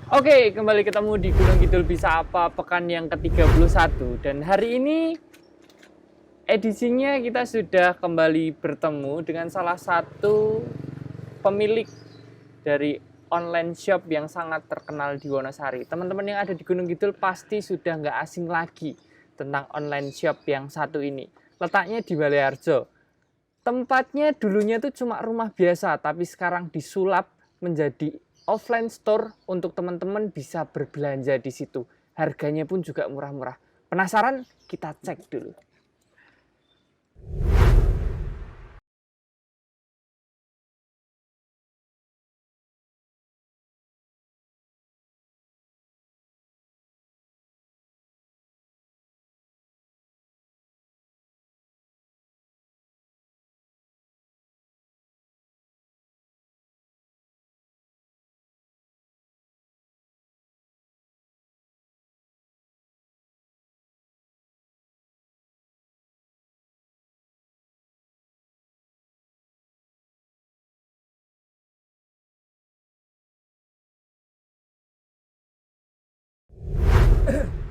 Oke, kembali ketemu di Gunung Kidul Bisa Apa pekan yang ke-31. Dan hari ini edisinya kita sudah kembali bertemu dengan salah satu pemilik dari online shop yang sangat terkenal di Wonosari. Teman-teman yang ada di Gunung Kidul pasti sudah nggak asing lagi tentang online shop yang satu ini. Letaknya di Baleharjo. Tempatnya dulunya tuh cuma rumah biasa, tapi sekarang disulap menjadi offline store untuk teman-teman bisa berbelanja di situ. Harganya pun juga murah-murah. Penasaran? Kita cek dulu.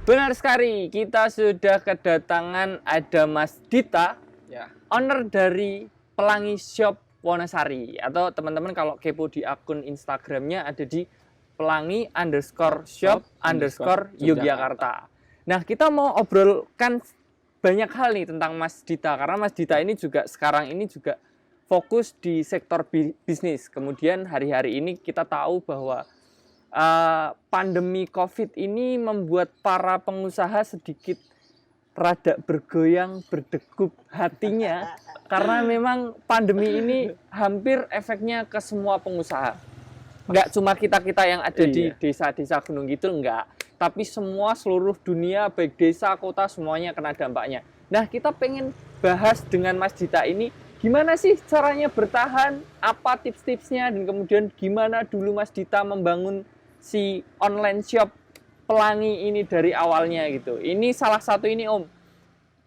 Benar sekali, kita sudah kedatangan ada Mas Dita, Ya, owner dari Pelangi Shop Wonosari. Atau teman-teman kalau kepo di akun Instagramnya ada di pelangi_shop_Yogyakarta. Nah, kita mau obrolkan banyak hal nih tentang Mas Dita. Karena Mas Dita ini juga sekarang ini juga fokus di sektor bisnis. Kemudian hari-hari ini kita tahu bahwa pandemi COVID ini membuat para pengusaha sedikit rada bergoyang, berdegup hatinya karena memang pandemi ini hampir efeknya ke semua pengusaha. Nggak cuma kita-kita yang ada di desa-desa Gunung Kidul, enggak. Tapi semua seluruh dunia, baik desa, kota, semuanya kena dampaknya. Nah, kita pengen bahas dengan Mas Dita ini, gimana sih caranya bertahan, apa tips-tipsnya, dan kemudian gimana dulu Mas Dita membangun si online shop Pelangi ini dari awalnya gitu. Ini salah satu ini Om.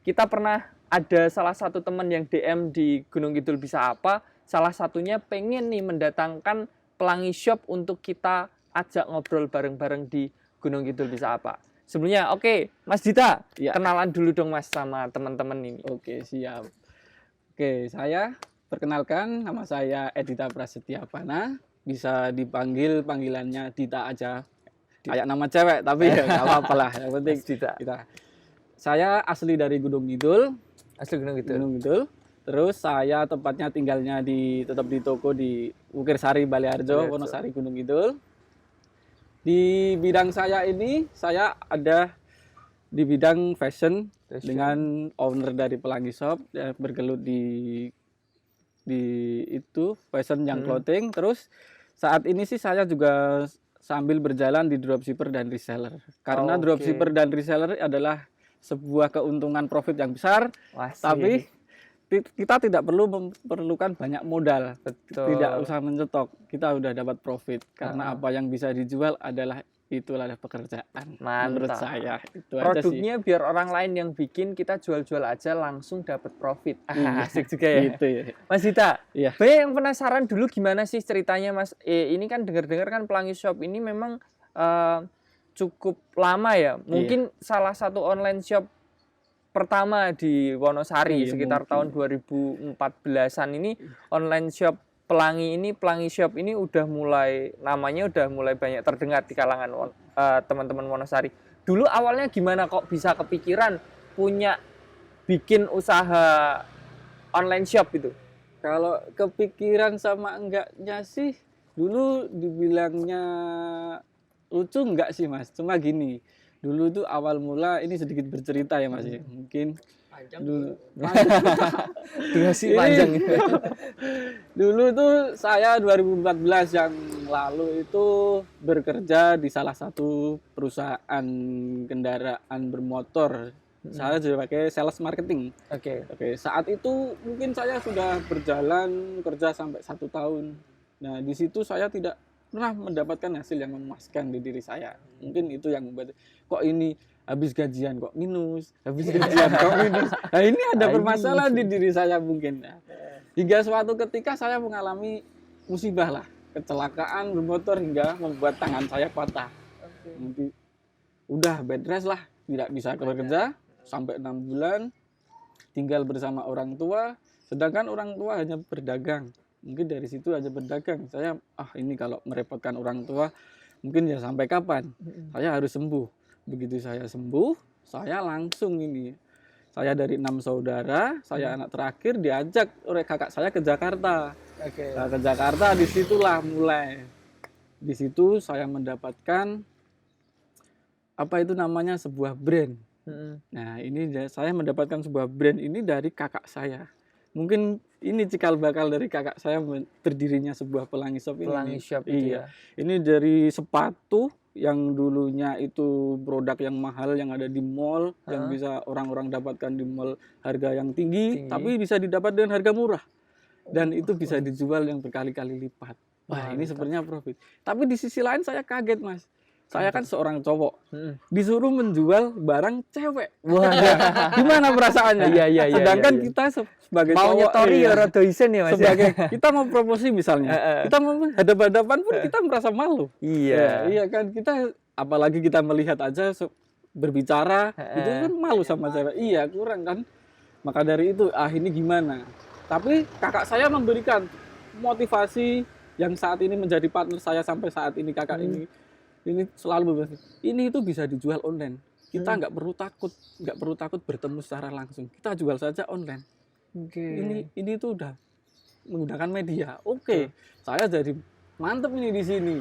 Kita pernah ada salah satu teman yang DM di Gunung Kidul Bisa Apa. Salah satunya pengen nih mendatangkan Pelangi Shop untuk kita ajak ngobrol bareng-bareng di Gunung Kidul Bisa Apa. Sebelumnya, oke, Mas Dita, Ya. kenalan dulu dong Mas sama teman-teman ini. Oke, siap. Oke, saya perkenalkan, nama saya Edita Prasetya Pana. Bisa dipanggil panggilannya Dita aja. Kayak nama cewek, tapi ya nggak apa-apa lah. Yang penting Mas Dita. Saya asli dari Gunung Kidul. Asli Gunung Kidul. Gunung Kidul. Terus saya tempatnya tinggalnya tetap di toko di Wukirsari, Baleharjo, Wonosari, Gunung Kidul. Di bidang saya ini, saya ada di bidang fashion. Dengan owner dari Pelangi Shop, bergelut di itu fashion yang clothing. Terus saat ini sih saya juga sambil berjalan di dropshipper dan reseller. Karena dropshipper dan reseller adalah sebuah keuntungan profit yang besar. Tapi kita tidak perlu memerlukan banyak modal. Betul. Tidak usah mencetok, kita udah dapat profit. Karena apa yang bisa dijual itulah pekerjaan. Menurut saya itu produknya aja sih. Biar orang lain yang bikin, kita jual-jual aja langsung dapat profit. Asik juga ya. Gitu ya. Mas Dita, Iya. banyak yang penasaran dulu gimana sih ceritanya Mas. Ini kan dengar-dengar kan Pelangi Shop ini memang cukup lama ya. Mungkin salah satu online shop pertama di Wonosari sekitar tahun 2014-an ini online shop Pelangi Shop ini namanya udah mulai banyak terdengar di kalangan teman-teman Wonosari. Dulu awalnya gimana kok bisa kepikiran bikin usaha online shop itu? Kalau kepikiran sama enggaknya sih, dulu dibilangnya lucu enggak sih Mas, cuma gini. Dulu tuh awal mula ini sedikit bercerita ya Mas, mungkin dulu durasi panjang. Dulu tuh saya 2014 yang lalu itu bekerja di salah satu perusahaan kendaraan bermotor. Saya sebagai sales marketing. Oke. Saat itu mungkin saya sudah berjalan kerja sampai 1 tahun. Nah di situ saya tidak pernah mendapatkan hasil yang memuaskan di diri saya. Mungkin itu yang membuat kok ini habis gajian kok minus, habis gajian kok minus. Nah ini ada permasalahan di diri saya mungkin. Hingga suatu ketika saya mengalami musibah lah, kecelakaan bermotor hingga membuat tangan saya patah. Nanti udah bed rest lah, tidak bisa bekerja sampai 6 bulan, tinggal bersama orang tua, sedangkan orang tua hanya berdagang. Mungkin dari situ aja berdagang. Saya ini kalau merepotkan orang tua mungkin ya sampai kapan? Saya harus sembuh. Begitu saya sembuh, saya langsung ini. Saya dari 6 saudara, saya anak terakhir diajak oleh kakak saya ke Jakarta. Nah, ke Jakarta disitulah mulai. Di situ saya mendapatkan apa itu namanya sebuah brand. Nah, ini saya mendapatkan sebuah brand ini dari kakak saya. Mungkin ini cikal bakal dari kakak saya berdirinya sebuah Pelangi Shop ini. Pelangi Shop itu iya. Ini dari sepatu yang dulunya itu produk yang mahal yang ada di mall, yang bisa orang-orang dapatkan di mall harga yang tinggi, tapi bisa didapat dengan harga murah. Dan itu bisa dijual yang berkali-kali lipat. Wah, ini sebenarnya profit. Tapi di sisi lain saya kaget, Mas. Saya kan seorang cowok, disuruh menjual barang cewek. Wah, gimana perasaannya? Iya. Sedangkan kita sebagai mau cowok, nyetori ya rada isen ya Mas. Sebagai kita mau promosi misalnya, kita mau hadap-hadapan pun kita merasa malu. Iya. Iya kan, kita apalagi kita melihat aja berbicara, itu kan malu sama cewek. Iya, kurang kan. Maka dari itu, ini gimana? Tapi kakak saya memberikan motivasi yang saat ini menjadi partner saya sampai saat ini, kakak ini selalu ini itu bisa dijual online. Kita nggak perlu takut bertemu secara langsung. Kita jual saja online. Ini itu udah menggunakan media. Saya jadi mantep ini di sini.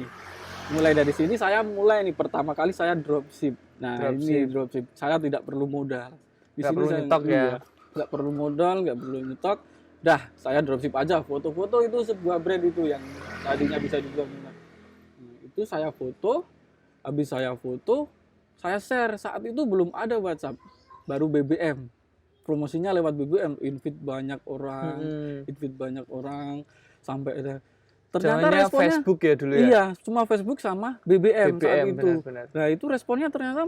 Mulai dari sini saya mulai nih pertama kali saya dropship. Nah, ini dropship. Saya tidak perlu modal. Di nggak sini perlu saya nyetok ya. Nggak perlu modal, nggak perlu nyetok. Dah, saya dropship aja. Foto-foto itu sebuah brand itu yang tadinya bisa dijual. Itu saya foto, habis saya foto, saya share. Saat itu belum ada WhatsApp, baru BBM. Promosinya lewat BBM, invite banyak orang, sampai ada. Ternyata responnya Facebook ya dulu ya. Iya, cuma Facebook sama BBM saat itu. Benar. Nah, itu responnya ternyata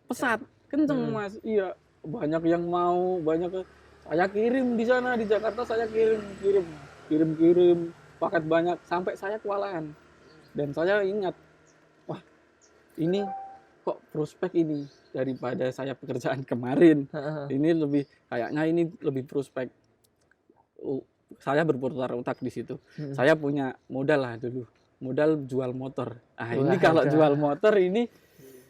pesat, kenceng Mas. Iya, banyak yang mau, saya kirim di sana di Jakarta, saya kirim paket banyak sampai saya kewalahan. Dan saya ingat, wah ini kok prospek ini daripada saya pekerjaan kemarin. Ini kayaknya ini lebih prospek. Saya berputar otak di situ. Saya punya modal lah dulu, modal jual motor. Ini kalau jual motor ini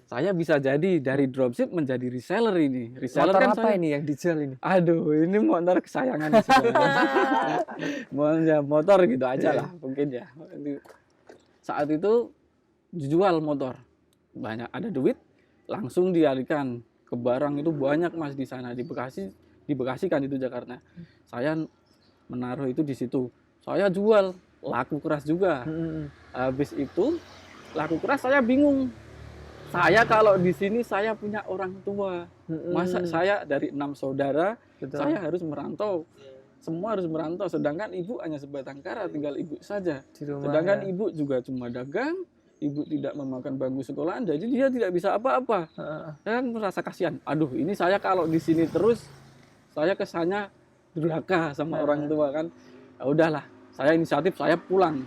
saya bisa jadi dari dropship menjadi reseller ini. Reseller motor kan apa ini yang dijual ini? Aduh, ini motor kesayangan motor gitu aja lah mungkin ya. Saat itu dijual motor, banyak ada duit, langsung dialihkan ke barang itu banyak Mas di sana di Bekasi kan itu Jakarta. Saya menaruh itu di situ. Saya jual, laku keras juga. Habis itu laku keras saya bingung. Saya kalau di sini saya punya orang tua. Masa saya dari 6 saudara, saya harus merantau. Semua harus merantau, sedangkan ibu hanya sebatang kara, tinggal ibu saja. Sedangkan ibu juga cuma dagang, ibu tidak memakan bangku sekolahan, jadi dia tidak bisa apa-apa. Saya merasa kasihan. Aduh, ini saya kalau di sini terus, saya kesannya durhaka sama orang tua kan. Ya udahlah, saya inisiatif, saya pulang.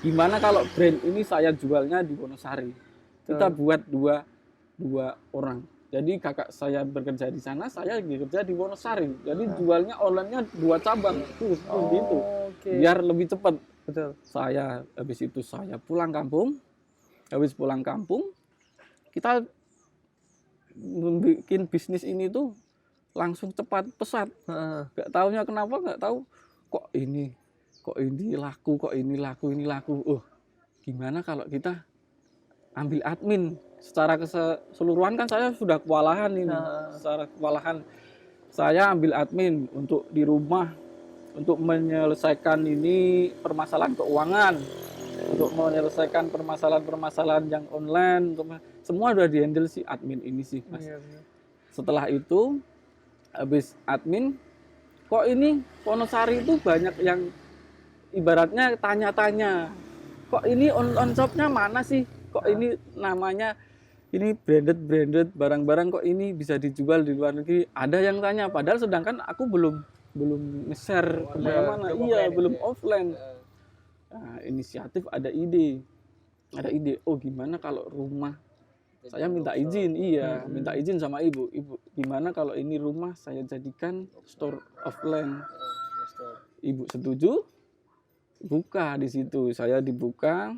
Gimana kalau brand ini saya jualnya di Wonosari? Kita buat dua orang. Jadi kakak saya bekerja di sana, saya bekerja di Wonosari. Jadi jualnya online-nya 2 cabang. Gitu. Biar lebih cepat. Betul. Saya habis itu saya pulang kampung. Habis pulang kampung, kita bikin bisnis ini tuh langsung cepat, pesat. Gak taunya kenapa, gak tahu kok ini laku. Gimana kalau kita ambil admin secara keseluruhan kan saya sudah kewalahan ini. Secara kewalahan saya ambil admin untuk di rumah untuk menyelesaikan ini permasalahan keuangan, untuk menyelesaikan permasalahan yang online, semua sudah dihandle si admin ini sih Mas. Setelah itu habis admin, kok ini Wonosari itu banyak yang ibaratnya tanya-tanya, kok ini on shopnya mana sih? Kok ini namanya ini branded barang-barang kok ini bisa dijual di luar negeri? Ada yang tanya, padahal sedangkan aku belum nge-share kemana-mana. Iya, belum offline. Nah, inisiatif ada ide. Oh gimana kalau rumah saya minta izin, minta izin sama ibu. Ibu, gimana kalau ini rumah saya jadikan store offline? Ibu setuju, buka di situ. Saya dibuka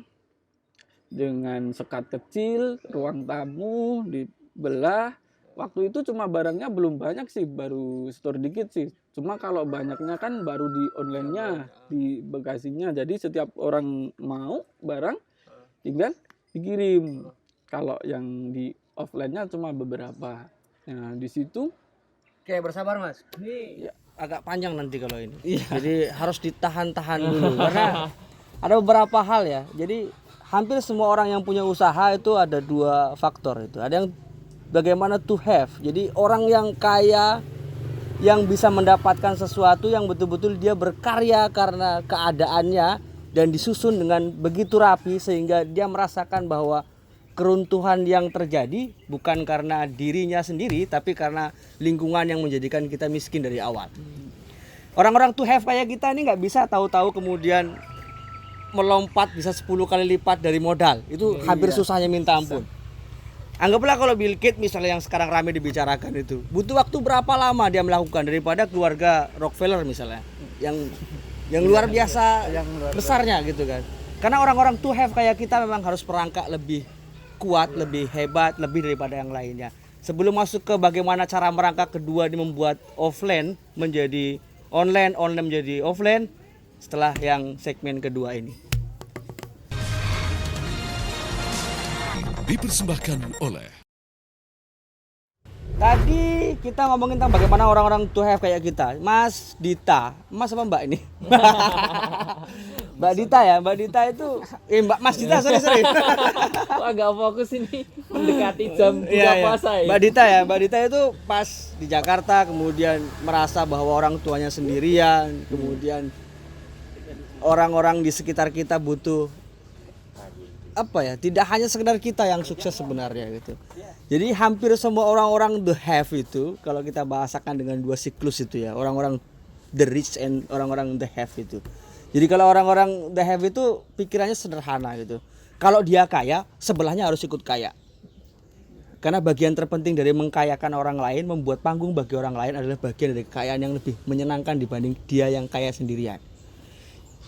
dengan sekat kecil, ruang tamu dibelah. Waktu itu cuma barangnya belum banyak sih, baru store dikit sih. Cuma kalau banyaknya kan baru di online-nya, di bagasinya. Jadi setiap orang mau barang tinggal dikirim. Kalau yang di offline-nya cuma beberapa. Nah, di situ Oke, bersabar Mas. Ini ya, agak panjang nanti kalau ini. Jadi harus ditahan-tahan dulu karena ada beberapa hal ya. Jadi hampir semua orang yang punya usaha itu ada dua faktor itu. Ada yang bagaimana to have. Jadi orang yang kaya yang bisa mendapatkan sesuatu yang betul-betul dia berkarya karena keadaannya dan disusun dengan begitu rapi sehingga dia merasakan bahwa keruntuhan yang terjadi bukan karena dirinya sendiri tapi karena lingkungan yang menjadikan kita miskin dari awal. Orang-orang to have kayak kita ini nggak bisa tahu-tahu kemudian melompat bisa 10 kali lipat dari modal. Itu hampir susahnya minta ampun. Anggaplah kalau Bill Gates misalnya yang sekarang ramai dibicarakan itu, butuh waktu berapa lama dia melakukan daripada keluarga Rockefeller misalnya, yang luar biasa besarnya gitu kan. Karena orang-orang to have kayak kita memang harus perangkat lebih kuat, lebih hebat, lebih daripada yang lainnya. Sebelum masuk ke bagaimana cara merangkak kedua ini membuat offline menjadi online, online menjadi offline, setelah yang segmen kedua ini. Dipersembahkan oleh Tadi kita ngomongin tentang bagaimana orang-orang to have kayak kita. Mas Dita, Mas apa Mbak ini? Mbak Dita ya, Mbak Dita itu Mas Dita, sorry. Aku agak fokus ini mendekati jam buka Iya. puasa ya. Mbak Dita ya, Mbak Dita itu pas di Jakarta kemudian merasa bahwa orang tuanya sendirian, kemudian orang-orang di sekitar kita butuh apa ya, tidak hanya sekedar kita yang sukses sebenarnya gitu. Jadi hampir semua orang-orang the have itu kalau kita bahasakan dengan dua siklus itu ya, orang-orang the rich and orang-orang the have itu. Jadi kalau orang-orang the have itu pikirannya sederhana gitu. Kalau dia kaya, sebelahnya harus ikut kaya. Karena bagian terpenting dari mengkayakan orang lain, membuat panggung bagi orang lain adalah bagian dari kekayaan yang lebih menyenangkan dibanding dia yang kaya sendirian.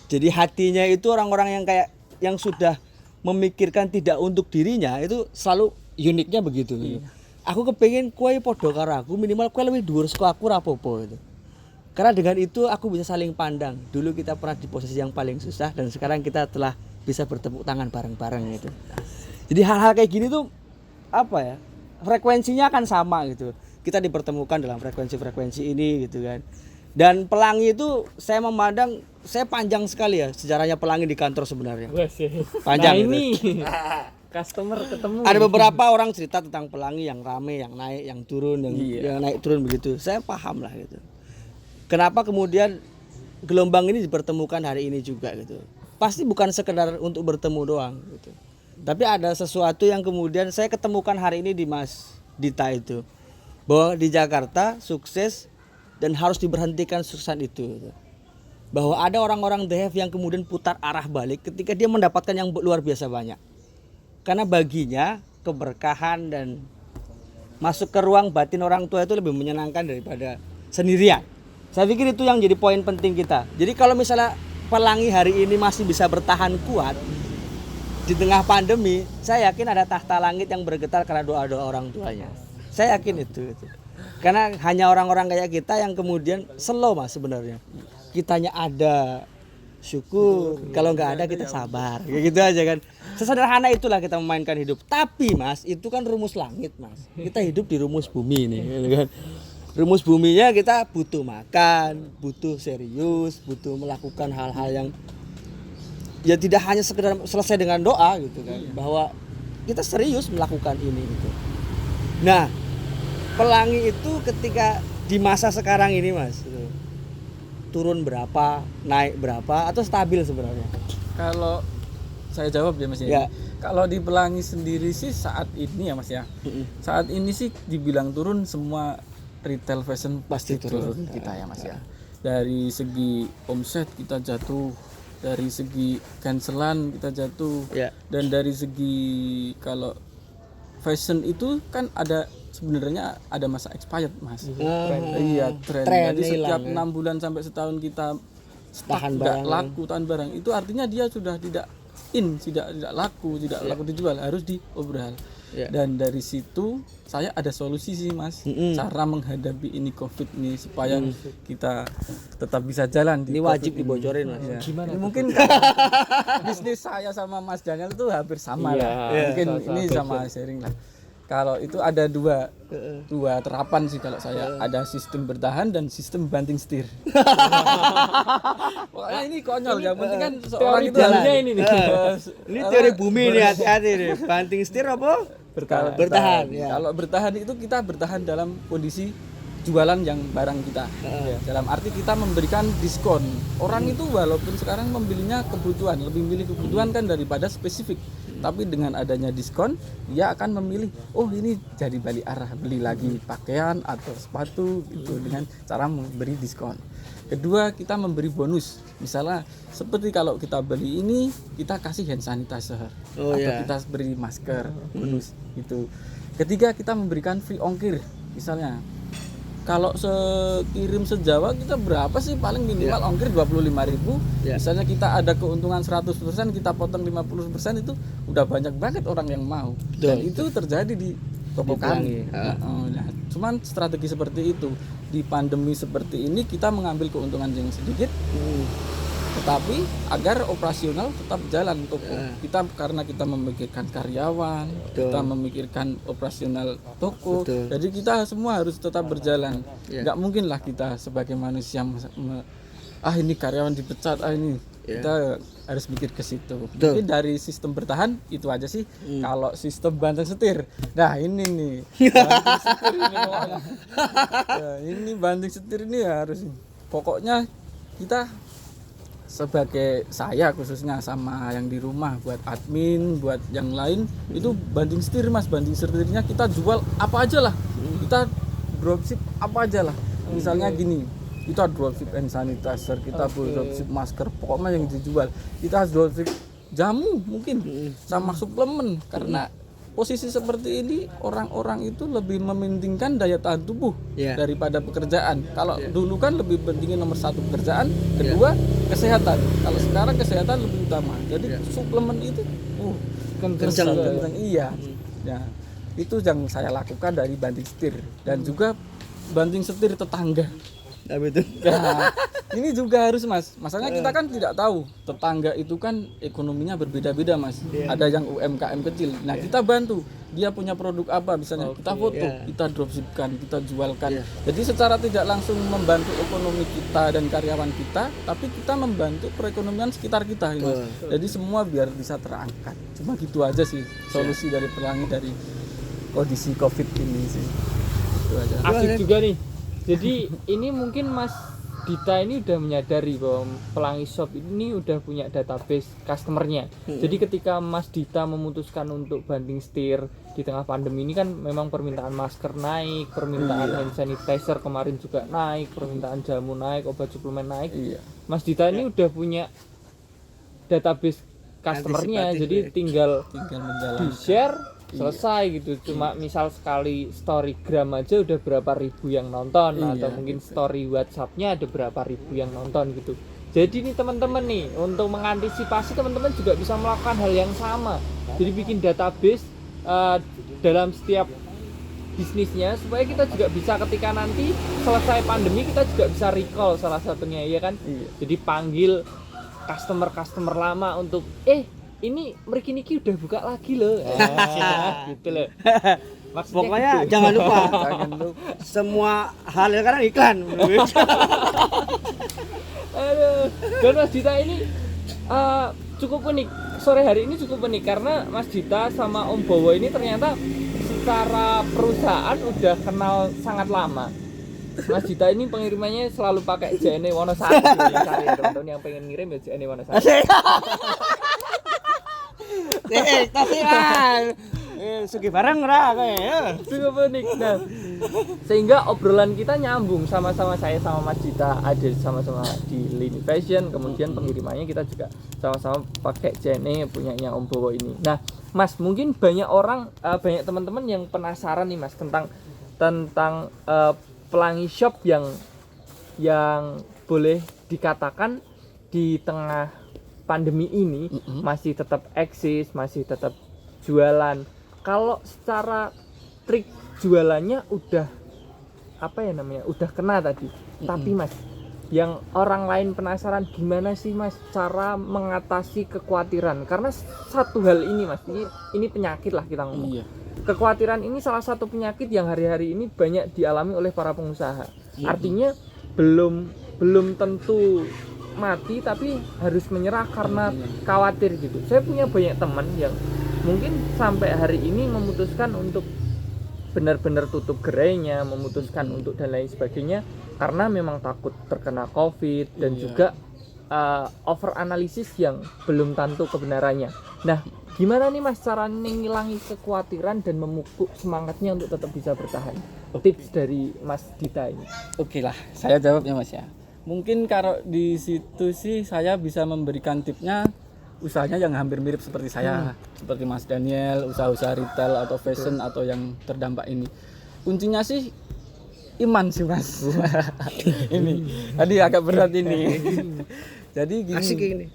Jadi hatinya itu orang-orang yang kayak yang sudah memikirkan tidak untuk dirinya itu selalu uniknya begitu. Aku kepengen kue podo karo aku, minimal kue lebih dhuwur saka aku ora apa-apa gitu. Karena dengan itu aku bisa saling pandang. Dulu kita pernah di posisi yang paling susah dan sekarang kita telah bisa bertepuk tangan bareng-bareng gitu. Jadi hal-hal kayak gini tuh apa ya? Frekuensinya akan sama gitu. Kita dipertemukan dalam frekuensi-frekuensi ini gitu kan. Dan pelangi itu saya memandang, saya panjang sekali ya sejarahnya pelangi di kantor sebenarnya. Panjang Nah, gitu. ini customer ketemu. Ada beberapa orang cerita tentang pelangi yang rame, yang naik, yang turun, yang naik turun begitu. Saya paham lah gitu. Kenapa kemudian gelombang ini dipertemukan hari ini juga gitu. Pasti bukan sekedar untuk bertemu doang gitu. Tapi ada sesuatu yang kemudian saya ketemukan hari ini di Mas Dita itu. Bahwa di Jakarta sukses dan harus diberhentikan suksesan itu gitu. Bahwa ada orang-orang the have yang kemudian putar arah balik ketika dia mendapatkan yang luar biasa banyak. Karena baginya keberkahan dan masuk ke ruang batin orang tua itu lebih menyenangkan daripada sendirian. Saya pikir itu yang jadi poin penting kita. Jadi kalau misalnya pelangi hari ini masih bisa bertahan kuat di tengah pandemi, saya yakin ada tahta langit yang bergetar karena doa-doa orang tuanya. Saya yakin itu. Karena hanya orang-orang kayak kita yang kemudian slow Mas sebenarnya. Kitanya ada syukur, kalau nggak ada kita sabar, kayak gitu aja kan. Sesederhana itulah kita memainkan hidup. Tapi Mas, itu kan rumus langit Mas. Kita hidup di rumus bumi nih, gitu kan. Rumus buminya kita butuh makan, butuh serius, butuh melakukan hal-hal yang ya tidak hanya sekedar selesai dengan doa gitu kan, bahwa kita serius melakukan ini gitu. Nah, pelangi itu ketika di masa sekarang ini Mas, gitu, turun berapa, naik berapa, atau stabil sebenarnya? Kalau saya jawab ya Mas Ya. Kalau di pelangi sendiri sih saat ini ya Mas ya. Saat ini sih dibilang turun, semua retail fashion pasti turun kita ya Mas ya. Dari segi omset kita jatuh, dari segi cancelan kita jatuh, Ya. dan dari segi kalau fashion itu kan ada sebenarnya ada masa expired mas. Iya tren. Tren Jadi setiap hilang, 6 bulan sampai setahun kita stuck, Tahan nggak barang. laku tahan barang itu artinya dia sudah tidak tidak laku laku dijual, harus diobral. Iya. Dan dari situ saya ada solusi sih mas, cara menghadapi ini COVID ini supaya kita tetap bisa jalan di Ini COVID wajib dibocorin mas. Iya. Gimana Ini tuh? mungkin bisnis saya sama Mas Daniel itu hampir sama Iya, lah. Mungkin sama-sama ini sama sharing lah. Kalau itu ada dua terapan sih kalau saya, ada sistem bertahan dan sistem banting setir. Pokoknya ini konyol, yang penting kan seorang Teori itu dalamnya ini nih. Ini teori bumi nih, hati-hati nih. Banting setir apa? Bertahan, ya. Kalau bertahan itu kita bertahan dalam kondisi jualan yang barang kita. Ya, dalam arti kita memberikan diskon. Orang itu walaupun sekarang membelinya kebutuhan, lebih milih kebutuhan kan daripada spesifik. Tapi dengan adanya diskon, dia akan memilih, oh ini jadi balik arah, beli lagi pakaian atau sepatu gitu dengan cara memberi diskon. Kedua, kita memberi bonus. Misalnya seperti kalau kita beli ini, kita kasih hand sanitizer atau kita beri masker bonus gitu. Ketiga, kita memberikan free ongkir. Misalnya kalau sekirim sejauh kita berapa sih paling minimal ongkir 25.000. Misalnya kita ada keuntungan 100%, kita potong 50%, itu udah banyak banget orang yang mau. Dan itu terjadi di toko kami. Nah, cuman strategi seperti itu di pandemi seperti ini kita mengambil keuntungan yang sedikit, tetapi agar operasional tetap jalan toko kita, karena kita memikirkan karyawan, kita memikirkan operasional toko. Jadi kita semua harus tetap berjalan. Nggak mungkin lah kita sebagai manusia ini karyawan dipecat, ini kita harus mikir ke situ. Jadi dari sistem bertahan itu aja sih. Kalau sistem banting setir, nah ini nih banting setir ini pokoknya. Nah, ini banting setir ini harus, pokoknya kita sebagai saya khususnya sama yang di rumah, buat admin, buat yang lain itu banting setir mas. Banting setirnya kita jual apa aja lah, kita dropship apa aja lah. Misalnya gini, kita dropship hand sanitizer, kita dropship masker, pokoknya yang dijual. Kita dropship jamu mungkin sama suplemen, karena posisi seperti ini orang-orang itu lebih mementingkan daya tahan tubuh daripada pekerjaan. Kalau dulu kan lebih pentingin nomor satu pekerjaan, kedua kesehatan. Kalau sekarang kesehatan lebih utama. Jadi suplemen itu kencang. Iya. Nah, itu yang saya lakukan dari banting setir dan juga banting setir tetangga. Nah, betul. Nah, ini juga harus mas. Masalahnya kita kan tidak tahu, tetangga itu kan ekonominya berbeda-beda mas. Ada yang UMKM kecil. Nah kita bantu, dia punya produk apa, misalnya kita foto, kita dropshipkan, kita jualkan. Jadi secara tidak langsung membantu ekonomi kita dan karyawan kita, tapi kita membantu perekonomian sekitar kita, mas. Jadi semua biar bisa terangkat. Cuma gitu aja sih solusi dari pelangi dari kondisi COVID ini sih. Itu aja. Asik juga nih. Jadi ini mungkin Mas Dita ini udah menyadari bahwa Pelangi Shop ini udah punya database customernya. Jadi ketika Mas Dita memutuskan untuk banting setir di tengah pandemi ini kan memang permintaan masker naik, permintaan hand sanitizer kemarin juga naik, permintaan jamu naik, obat suplemen naik. Mas Dita ini udah punya database customernya, jadi tinggal menjalankan. di-share selesai gitu. Cuma misal sekali storygram aja udah berapa ribu yang nonton, atau mungkin story WhatsApp-nya ada berapa ribu yang nonton gitu. Jadi nih teman-teman nih, untuk mengantisipasi teman-teman juga bisa melakukan hal yang sama. Jadi bikin database dalam setiap bisnisnya supaya kita juga bisa ketika nanti selesai pandemi kita juga bisa recall salah satunya, ya kan? Jadi panggil customer lama untuk ini Mriki Niki udah buka lagi loh. Gitu loh. Maksudnya Pokoknya gitu. jangan lupa semua hal sekarang iklan. Aduh. Dan Mas Dita ini cukup unik. Sore hari ini cukup unik karena Mas Dita sama Om Bowo ini ternyata secara perusahaan udah kenal sangat lama. Mas Dita ini pengirimannya selalu pakai JNE Wonosari. Cari teman-teman yang pengen ngirim ya JNE Wonosari. Tapi Sugih bareng ra kowe. Juga unik. Nah, sehingga obrolan kita nyambung sama-sama saya sama Mas Dita ada sama-sama di Lini Fashion, kemudian pengirimannya kita juga sama-sama pakai Jene punyanya Om Bowo ini. Nah, Mas, mungkin banyak orang banyak teman-teman yang penasaran nih Mas tentang Pelangi Shop yang boleh dikatakan di tengah pandemi ini masih tetap eksis, masih tetap jualan. Kalau secara trik jualannya udah udah kena tadi. Tapi Mas, yang orang lain penasaran gimana sih Mas cara mengatasi kekhawatiran? Karena satu hal ini Mas, ini penyakit lah kita ngomong. Iya. Kekhawatiran ini salah satu penyakit yang hari-hari ini banyak dialami oleh para pengusaha. Artinya belum tentu mati tapi harus menyerah karena khawatir gitu. Saya punya banyak teman yang mungkin sampai hari ini memutuskan untuk benar-benar tutup gerainya, memutuskan untuk dan lain sebagainya karena memang takut terkena COVID dan juga over analisis yang belum tentu kebenarannya. Nah, gimana nih Mas cara ngilangi kekhawatiran dan memupuk semangatnya untuk tetap bisa bertahan? Tips dari Mas Dita ini. Oke lah, saya jawabnya Mas ya. Mungkin kalau di situ sih saya bisa memberikan tipsnya usahanya yang hampir mirip seperti saya, seperti Mas Daniel, usaha-usaha retail atau fashion atau yang terdampak ini. Kuncinya sih iman sih Mas. Ini tadi agak berat ini. Jadi gini. Asik ini.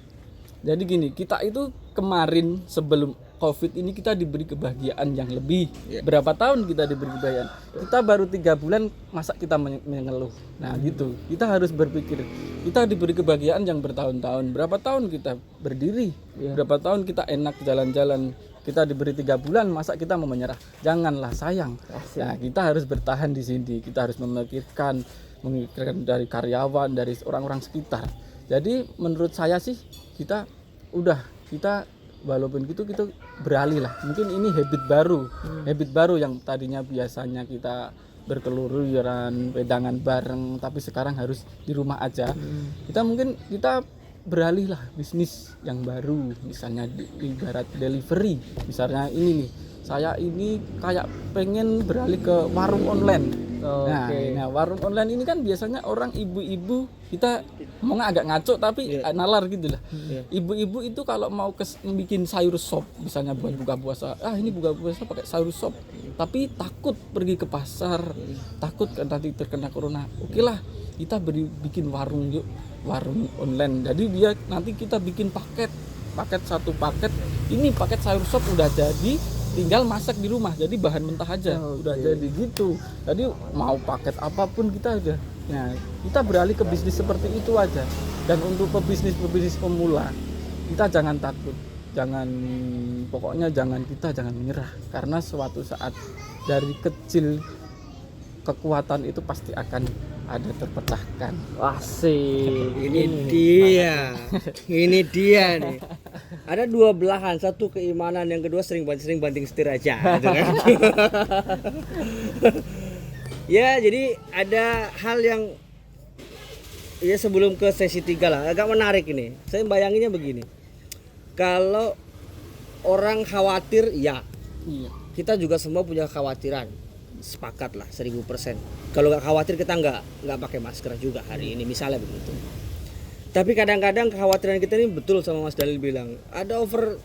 Jadi gini, kita itu kemarin sebelum COVID ini kita diberi kebahagiaan yang lebih. Berapa tahun kita diberi kebahagiaan? Kita baru 3 bulan masa kita mengeluh. Nah gitu, kita harus berpikir kita diberi kebahagiaan yang bertahun-tahun. Berapa tahun kita berdiri? Berapa tahun kita enak jalan-jalan? Kita diberi 3 bulan masa kita mau menyerah? Janganlah sayang. Nah kita harus bertahan di sini. Kita harus memikirkan dari karyawan, dari orang-orang sekitar. Jadi menurut saya sih kita walaupun gitu kita beralih lah. Mungkin ini habit baru yang tadinya biasanya kita berkeluyuran, pedangan bareng, tapi sekarang harus di rumah aja. Kita beralih lah bisnis yang baru, misalnya ibarat delivery. Misalnya ini nih, saya ini kayak pengen beralih ke warung online. Nah, warung online ini kan biasanya orang ibu-ibu, kita ngomongnya agak ngaco tapi nalar gitu lah. Ibu-ibu itu kalau mau bikin sayur sop, misalnya buat buka puasa, ini buka puasa pakai sayur sop, tapi takut pergi ke pasar, takut nanti terkena corona. Oke lah, kita bikin warung online. Jadi dia nanti kita bikin paket satu paket, ini paket sayur sop udah jadi, tinggal masak di rumah, jadi bahan mentah aja udah jadi gitu. Jadi mau paket apapun kita udah. Nah, kita beralih ke bisnis seperti itu aja. Dan untuk pebisnis pemula, kita jangan takut, kita jangan menyerah, karena suatu saat dari kecil kekuatan itu pasti akan ada terpecahkan. Asik. Ini dia nih. Ada dua belahan, satu keimanan, yang kedua sering banting setir aja gitu kan. Ya, jadi ada hal yang sebelum ke sesi 3 lah, agak menarik ini. Saya bayanginnya begini. Kalau orang khawatir, kita juga semua punya kekhawatiran. Sepakat lah 1000%. Kalau nggak khawatir kita nggak pakai masker juga hari ini, misalnya begitu. Tapi kadang-kadang kekhawatiran kita ini betul sama Mas Dalil bilang, ada over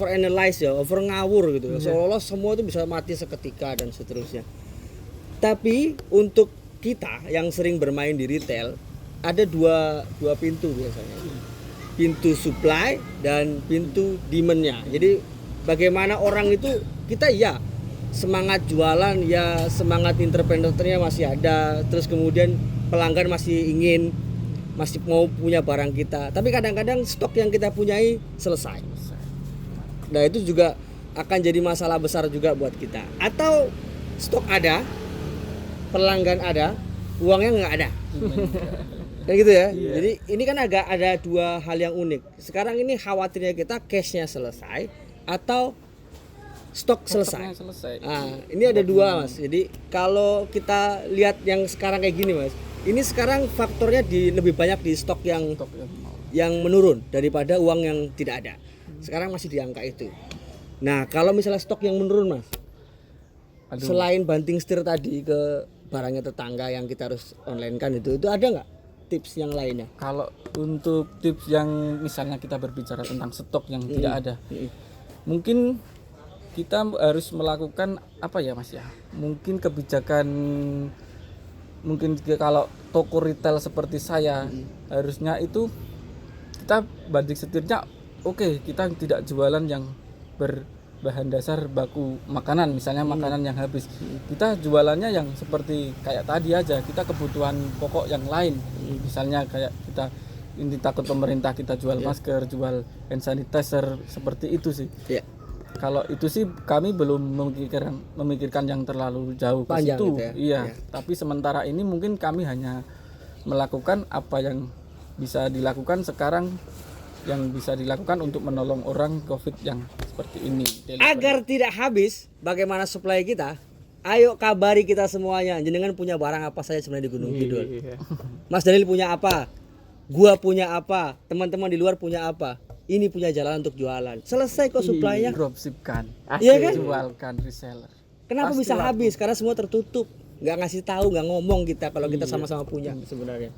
analyze over ngawur gitu. Seolah-olah semua itu bisa mati seketika dan seterusnya. Tapi untuk kita yang sering bermain di retail, ada dua pintu biasanya. Pintu supply dan pintu demand-nya. Jadi bagaimana orang itu, kita semangat jualan, semangat entrepreneurnya masih ada, terus kemudian pelanggan masih mau punya barang kita, tapi kadang-kadang stok yang kita punyai selesai. Nah itu juga akan jadi masalah besar juga buat kita. Atau stok ada, pelanggan ada, uangnya nggak ada. Kayak gitu ya. Jadi ini kan agak ada dua hal yang unik. Sekarang ini khawatirnya kita cashnya selesai atau stok selesai. Nah, ini ada dua Mas. Jadi kalau kita lihat yang sekarang kayak gini Mas, ini sekarang faktornya lebih banyak di stok yang menurun daripada uang yang tidak ada. Sekarang masih di angka itu. Nah, kalau misalnya stok yang menurun, Mas, Aduh. selain banting setir tadi ke barangnya tetangga yang kita harus online kan itu ada nggak tips yang lainnya? Kalau untuk tips yang misalnya kita berbicara tentang stok yang tidak ada, mungkin kita harus melakukan apa ya Mas ya? Mungkin kebijakan, mungkin kalau toko retail seperti saya harusnya itu kita banting setirnya, oke, kita tidak jualan yang berbahan dasar baku makanan, misalnya makanan yang habis. Kita jualannya yang seperti kayak tadi aja, kita kebutuhan pokok yang lain. Misalnya kayak kita ini takut pemerintah, kita jual masker, jual hand sanitizer, seperti itu sih. Ya. Kalau itu sih kami belum memikirkan yang terlalu jauh ke Panjang situ. gitu ya? Iya, Ya. tapi sementara ini mungkin kami hanya melakukan apa yang bisa dilakukan sekarang, yang bisa dilakukan untuk menolong orang COVID yang seperti ini. Agar tidak habis, bagaimana supply kita? Ayo kabari kita semuanya. Jenengan punya barang apa saja sebenarnya di Gunung Kidul? Mas Daniel punya apa? Gua punya apa? Teman-teman di luar punya apa? Ini punya jalan untuk jualan. Selesai kok supply-nya. Dropshipkan, Iya kan? jualkan reseller. Kenapa Pasti bisa laku. habis? Karena semua tertutup. Nggak ngasih tahu, nggak ngomong kita kalau kita sama-sama punya sebenarnya.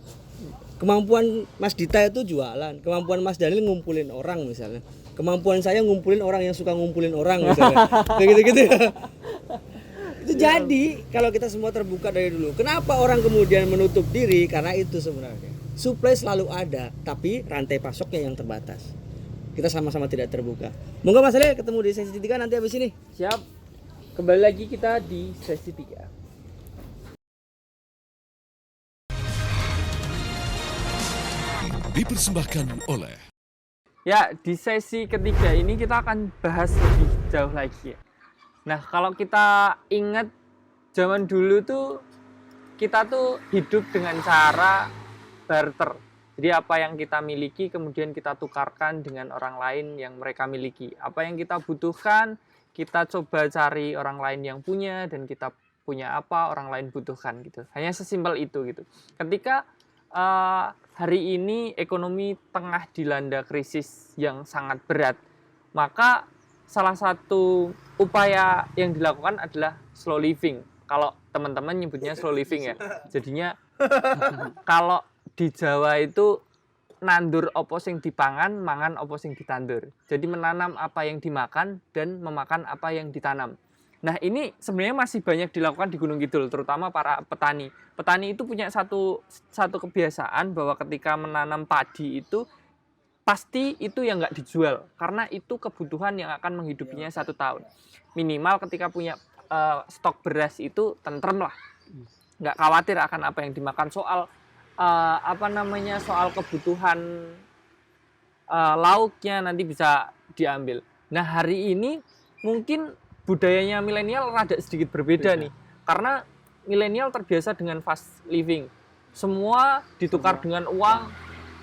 Kemampuan Mas Dita itu jualan, kemampuan Mas Daniel ngumpulin orang misalnya. Kemampuan saya ngumpulin orang yang suka ngumpulin orang misalnya. Kayak gitu-gitu. Itu jadi kalau kita semua terbuka dari dulu. Kenapa orang kemudian menutup diri? Karena itu sebenarnya. Supply selalu ada, tapi rantai pasoknya yang terbatas. Kita sama-sama tidak terbuka. Moga Mas Daniel ketemu di sesi 3 nanti habis ini. Siap. Kembali lagi kita di sesi 3. Dipersembahkan oleh Ya, di sesi ketiga ini kita akan bahas lebih jauh lagi. Nah, kalau kita ingat zaman dulu tuh kita tuh hidup dengan cara barter. Jadi apa yang kita miliki kemudian kita tukarkan dengan orang lain yang mereka miliki. Apa yang kita butuhkan, kita coba cari orang lain yang punya, dan kita punya apa orang lain butuhkan gitu. Hanya sesimpel itu gitu. Ketika hari ini ekonomi tengah dilanda krisis yang sangat berat, maka salah satu upaya yang dilakukan adalah slow living. Kalau teman-teman nyebutnya slow living ya. Jadinya kalau di Jawa itu nandur opo sing dipangan, mangan opo sing ditandur. Jadi menanam apa yang dimakan dan memakan apa yang ditanam. Nah, ini sebenarnya masih banyak dilakukan di Gunung Kidul, terutama para petani. Petani itu punya satu kebiasaan bahwa ketika menanam padi itu pasti itu yang nggak dijual, karena itu kebutuhan yang akan menghidupinya 1 tahun. Minimal ketika punya stok beras itu tentrem lah, nggak khawatir akan apa yang dimakan. Soal soal kebutuhan lauknya nanti bisa diambil. Nah, hari ini mungkin budayanya milenial rada sedikit berbeda nih, karena milenial terbiasa dengan fast living. Semua ditukar dengan uang,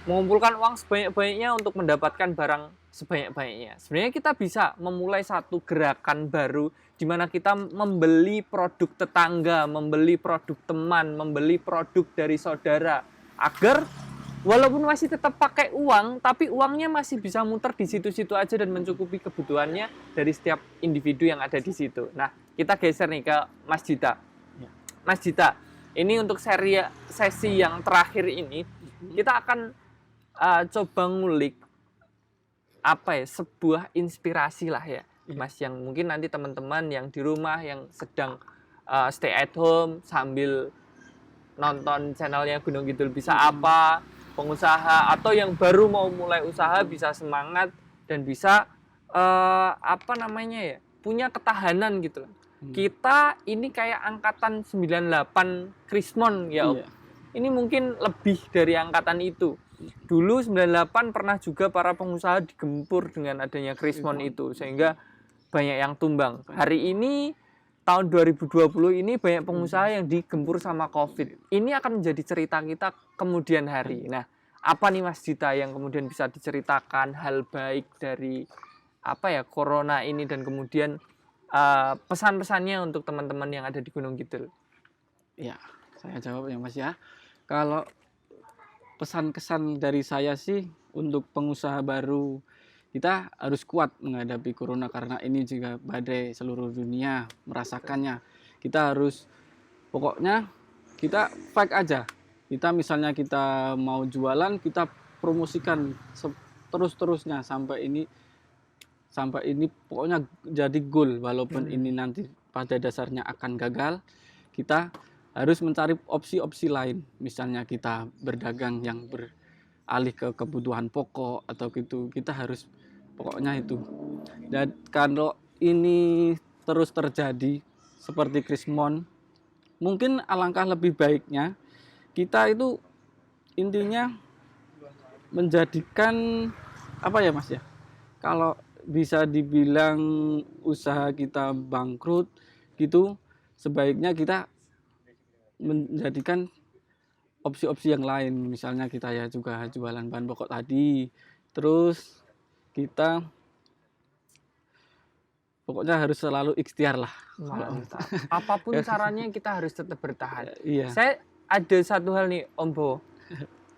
mengumpulkan uang sebanyak-banyaknya untuk mendapatkan barang sebanyak-banyaknya. Sebenarnya kita bisa memulai satu gerakan baru di mana kita membeli produk tetangga, membeli produk teman, membeli produk dari saudara, agar walaupun masih tetap pakai uang, tapi uangnya masih bisa muter di situ-situ aja dan mencukupi kebutuhannya dari setiap individu yang ada di situ. Nah, kita geser nih ke Mas Dita. Mas Dita, ini untuk sesi yang terakhir ini, kita akan coba ngulik sebuah inspirasi lah ya, Mas, yang mungkin nanti teman-teman yang di rumah yang sedang stay at home sambil nonton channelnya Gunung Kidul bisa apa, pengusaha atau yang baru mau mulai usaha bisa semangat dan bisa punya ketahanan gitu loh. Kita ini kayak angkatan 98 Krismon ya Om. Ini mungkin lebih dari angkatan itu. Dulu 98 pernah juga para pengusaha digempur dengan adanya Krismon itu, sehingga banyak yang tumbang. Hari ini tahun 2020 ini banyak pengusaha yang digempur sama COVID. Ini akan menjadi cerita kita kemudian hari. Nah, apa nih Mas Dita yang kemudian bisa diceritakan hal baik dari corona ini, dan kemudian pesan-pesannya untuk teman-teman yang ada di Gunung Kidul? Ya, saya jawab ya Mas ya. Kalau pesan-kesan dari saya sih untuk pengusaha baru kita harus kuat menghadapi corona karena ini juga badai seluruh dunia merasakannya. Kita harus pokoknya kita fight aja. Kita misalnya kita mau jualan, kita promosikan terus-terusnya sampai ini pokoknya jadi goal walaupun ini nanti pada dasarnya akan gagal. Kita harus mencari opsi-opsi lain. Misalnya kita berdagang yang beralih ke kebutuhan pokok atau gitu. Kita harus pokoknya itu. Dan kalau ini terus terjadi seperti Krismon, mungkin alangkah lebih baiknya kita itu intinya menjadikan apa ya Mas ya? Kalau bisa dibilang usaha kita bangkrut gitu, sebaiknya kita menjadikan opsi-opsi yang lain. Misalnya kita ya juga jualan bahan pokok tadi, terus kita pokoknya harus selalu ikhtiar lah. Mantap. Apapun caranya kita harus tetap bertahan. Iya. Saya ada satu hal nih Om Bo.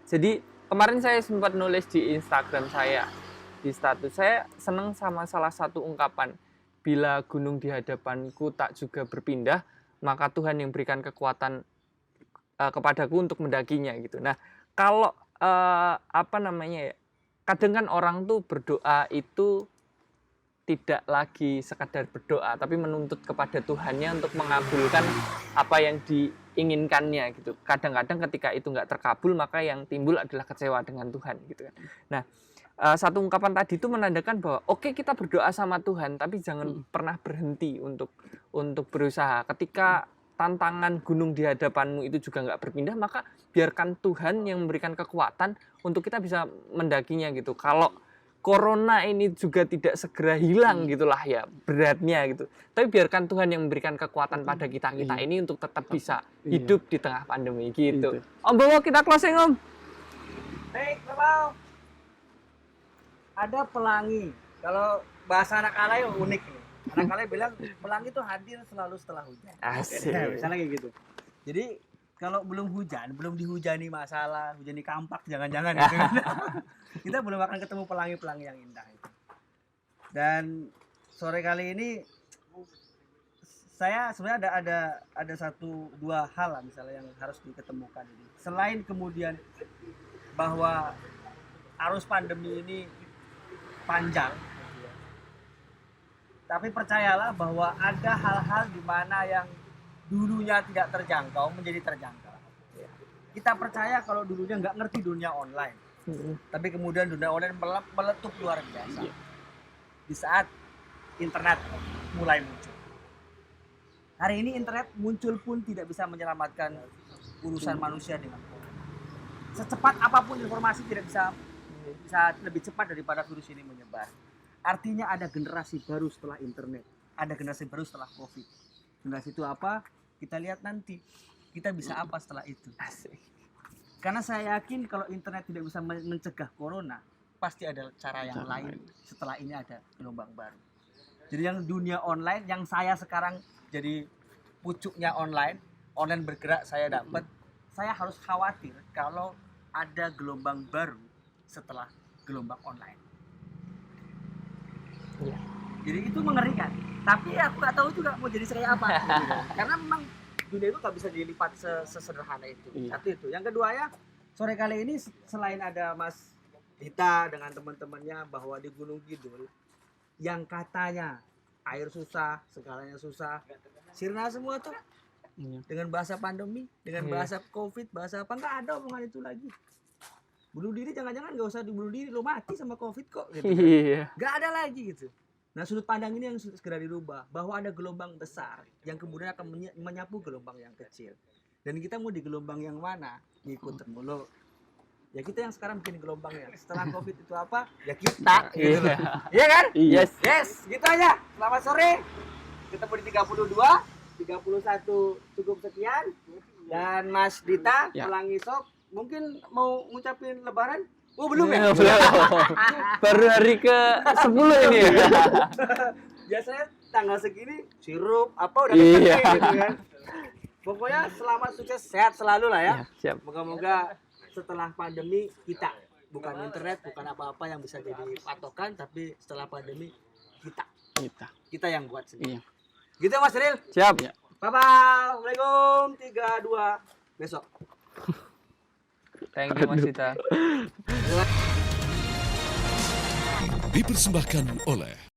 Jadi kemarin saya sempat nulis di Instagram saya, di status saya senang sama salah satu ungkapan, bila gunung di hadapanku tak juga berpindah, maka Tuhan yang berikan kekuatan kepadaku untuk mendakinya gitu. Nah kalau kadang kan orang tuh berdoa itu tidak lagi sekadar berdoa, tapi menuntut kepada Tuhannya untuk mengabulkan apa yang diinginkannya gitu. Kadang-kadang ketika itu nggak terkabul, maka yang timbul adalah kecewa dengan Tuhan gitu kan. Nah, satu ungkapan tadi itu menandakan bahwa oke, kita berdoa sama Tuhan, tapi jangan pernah berhenti untuk berusaha. Ketika tantangan gunung di hadapanmu itu juga nggak berpindah, maka biarkan Tuhan yang memberikan kekuatan untuk kita bisa mendakinya gitu. Kalau corona ini juga tidak segera hilang gitulah ya beratnya gitu. Tapi biarkan Tuhan yang memberikan kekuatan pada kita ini untuk tetap bisa hidup di tengah pandemi gitu. Om Bowo, kita closing Om. Baik, Bapak. Ada pelangi. Kalau bahasa anak alay unik nih. Anak alay bilang pelangi itu hadir selalu setelah hujan. Asik. Misalnya kayak gitu. Jadi kalau belum hujan, belum dihujani masalah, hujani kampak, jangan-jangan gitu. Kita belum akan ketemu pelangi-pelangi yang indah itu. Dan sore kali ini saya sebenarnya ada satu dua hal lah misalnya yang harus diketemukan ini. Selain kemudian bahwa arus pandemi ini panjang, tapi percayalah bahwa ada hal-hal di mana yang dulunya tidak terjangkau menjadi terjangkau. Kita percaya kalau dulunya nggak ngerti dunia online, tapi kemudian dunia online meletup luar biasa di saat internet mulai muncul. Hari ini internet muncul pun tidak bisa menyelamatkan urusan manusia dengan COVID. Secepat apapun informasi tidak bisa lebih cepat daripada virus ini menyebar. Artinya ada generasi baru setelah internet, ada generasi baru setelah COVID. Generasi itu apa? Kita lihat nanti. Kita bisa apa setelah itu? Asik. Karena saya yakin kalau internet tidak bisa mencegah corona, pasti ada cara yang lain. Setelah ini ada gelombang baru. Jadi yang dunia online, yang saya sekarang jadi pucuknya online bergerak saya dapat. Saya harus khawatir kalau ada gelombang baru setelah gelombang online. Ya. Jadi itu mengerikan. Tapi aku nggak tahu juga mau jadi kayak apa. Karena memang dunia itu nggak bisa dilipat sesederhana itu. Satu itu. Yang kedua ya, sore kali ini selain ada Mas Dita dengan teman-temannya bahwa di Gunung Kidul yang katanya air susah, segalanya susah, sirna semua tuh. Dengan bahasa pandemi, dengan bahasa COVID, bahasa apa, nggak ada omongan itu lagi. Bunuh diri jangan-jangan nggak usah dibunuh diri, lo mati sama COVID kok gitu kan. Nggak ada lagi gitu. Nah sudut pandang ini yang segera dirubah, bahwa ada gelombang besar yang kemudian akan menyapu gelombang yang kecil. Dan kita mau di gelombang yang mana? Ngikut mulu. Ya kita yang sekarang bikin gelombangnya. Setelah COVID itu apa? Ya kita gitu loh. Iya kan? Yes. Yes, gitu aja. Selamat sore. Ketemu di 31 cukup sekian. Dan Mas Dita, Pelangi Sok, mungkin mau ngucapin lebaran? Oh belum ya? Belum. Baru hari ke-10 ini ya. Biasanya tanggal segini sirup apa udah gitu kan. Pokoknya selamat, sukses, sehat selalu lah ya. Siap. Moga-moga setelah pandemi kita bukan internet, bukan apa-apa yang bisa jadi patokan, tapi setelah pandemi kita yang buat sendiri. Iya. Gitu Mas Ril. Siap. Ya. Bye-bye. Assalamualaikum. 3, 2 besok. Thank you Mas Dita. Dipersembahkan oleh